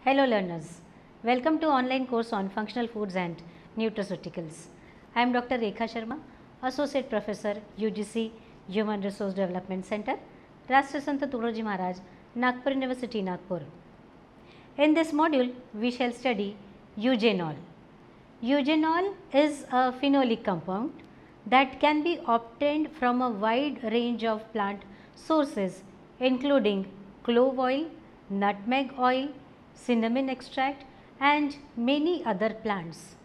Hello learners, welcome to online course on functional foods and nutraceuticals. I am Dr. Rekha Sharma, Associate Professor UGC Human Resource Development Center, Rashtra Sant Tukaji Maharaj, Nagpur University, Nagpur. In this module, we shall study eugenol. Eugenol is a phenolic compound that can be obtained from a wide range of plant sources including clove oil, nutmeg oil, cinnamon extract and many other plants.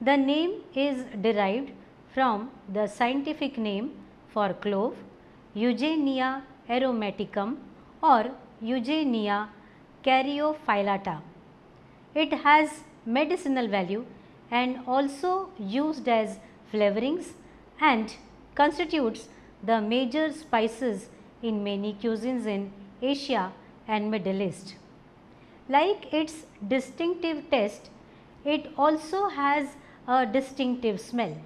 The name is derived from the scientific name for clove, Eugenia aromaticum or Eugenia caryophyllata. It has medicinal value and also used as flavorings and constitutes the major spices in many cuisines in Asia and Middle East. Like its distinctive taste, it also has a distinctive smell.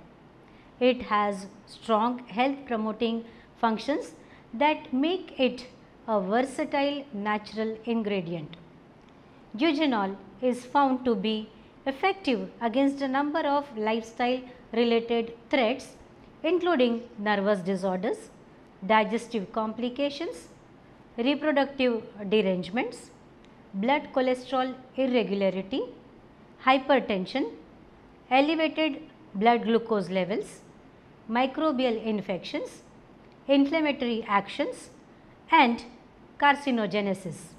It has strong health promoting functions that make it a versatile natural ingredient. Eugenol is found to be effective against a number of lifestyle related threats including nervous disorders, digestive complications, reproductive derangements, blood cholesterol irregularity, hypertension, elevated blood glucose levels, microbial infections, inflammatory actions and carcinogenesis.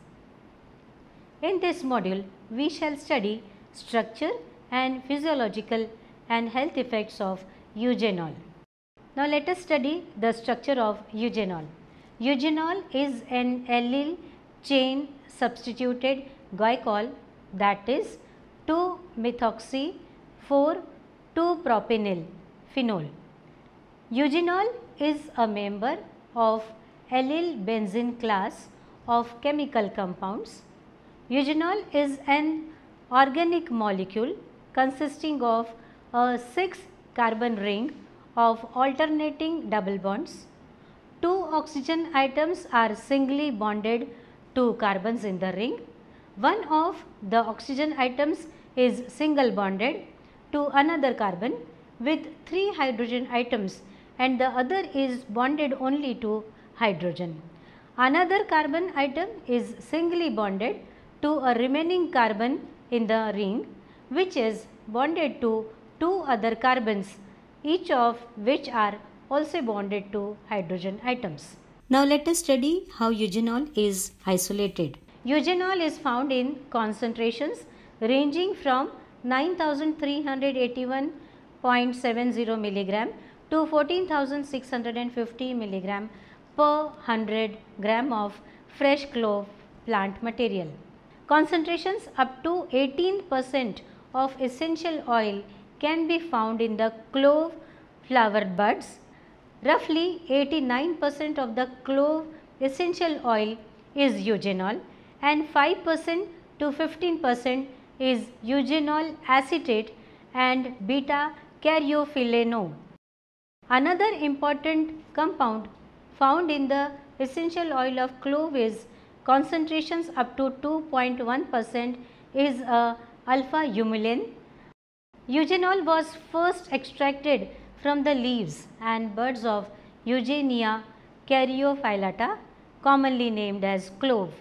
In this module, we shall study structure and physiological and health effects of eugenol. Now, let us study the structure of eugenol. Eugenol is an allyl chain substituted glycol, that is 2-methoxy-4-2-propenyl phenol. Eugenol is a member of allyl benzene class of chemical compounds. Eugenol is an organic molecule consisting of a 6-carbon ring of alternating double bonds. 2 oxygen atoms are singly bonded to carbons in the ring. One of the oxygen atoms is single bonded to another carbon with 3 hydrogen atoms and the other is bonded only to hydrogen. Another carbon atom is singly bonded to a remaining carbon in the ring which is bonded to 2 other carbons, each of which are also bonded to hydrogen atoms. Now, let us study how eugenol is isolated. Eugenol is found in concentrations ranging from 9381.70 milligram to 14650 milligram per 100 gram of fresh clove plant material. Concentrations up to 18% of essential oil can be found in the clove flower buds. Roughly 89% of the clove essential oil is eugenol and 5% to 15% is eugenol acetate and beta caryophyllene. Another important compound found in the essential oil of clove is concentrations up to 2.1% is alpha humulene. Eugenol was first extracted from the leaves and buds of Eugenia caryophyllata, commonly named as clove.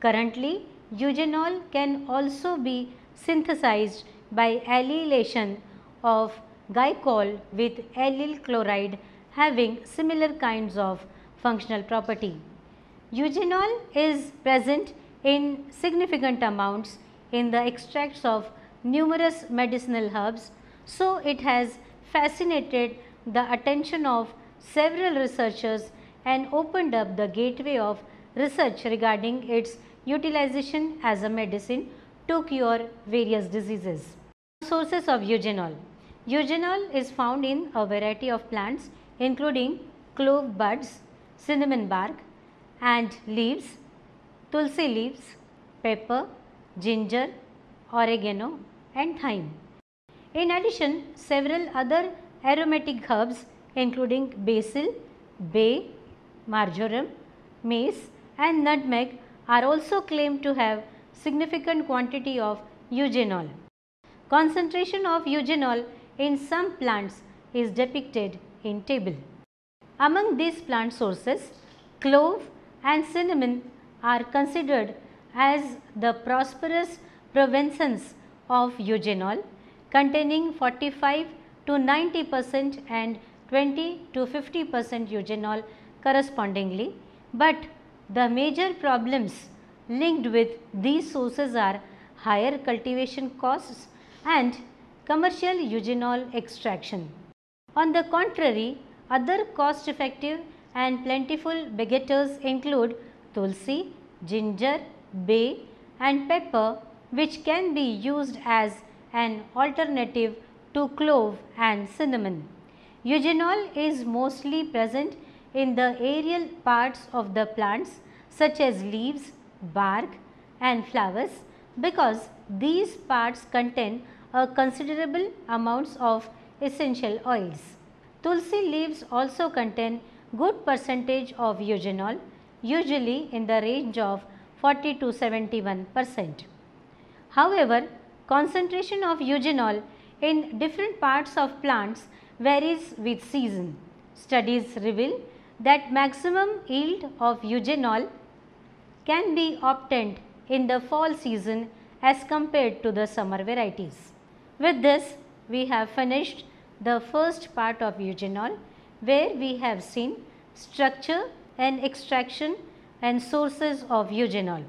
Currently, eugenol can also be synthesized by allylation of glycol with allyl chloride having similar kinds of functional property. Eugenol is present in significant amounts in the extracts of numerous medicinal herbs, so it has fascinated the attention of several researchers and opened up the gateway of research regarding its utilization as a medicine to cure various diseases. Sources of eugenol. Eugenol is found in a variety of plants including clove buds, cinnamon bark and leaves, tulsi leaves, pepper, ginger, oregano and thyme. In addition, several other aromatic herbs including basil, bay, marjoram, mace and nutmeg are also claimed to have significant quantity of eugenol. Concentration of eugenol in some plants is depicted in table. Among these plant sources, clove and cinnamon are considered as the prosperous provenance of eugenol, containing 45 to 90% and 20 to 50% eugenol correspondingly, but the major problems linked with these sources are higher cultivation costs and commercial eugenol extraction. On the contrary, other cost effective and plentiful begeters include tulsi, ginger, bay and pepper, which can be used as an alternative to clove and cinnamon. Eugenol is mostly present in the aerial parts of the plants such as leaves, bark and flowers, because these parts contain a considerable amounts of essential oils. Tulsi leaves also contain good percentage of eugenol, usually in the range of 40 to 71%. However, concentration of eugenol in different parts of plants varies with season. Studies reveal that maximum yield of eugenol can be obtained in the fall season as compared to the summer varieties. With this, we have finished the first part of eugenol, where we have seen structure and extraction and sources of eugenol.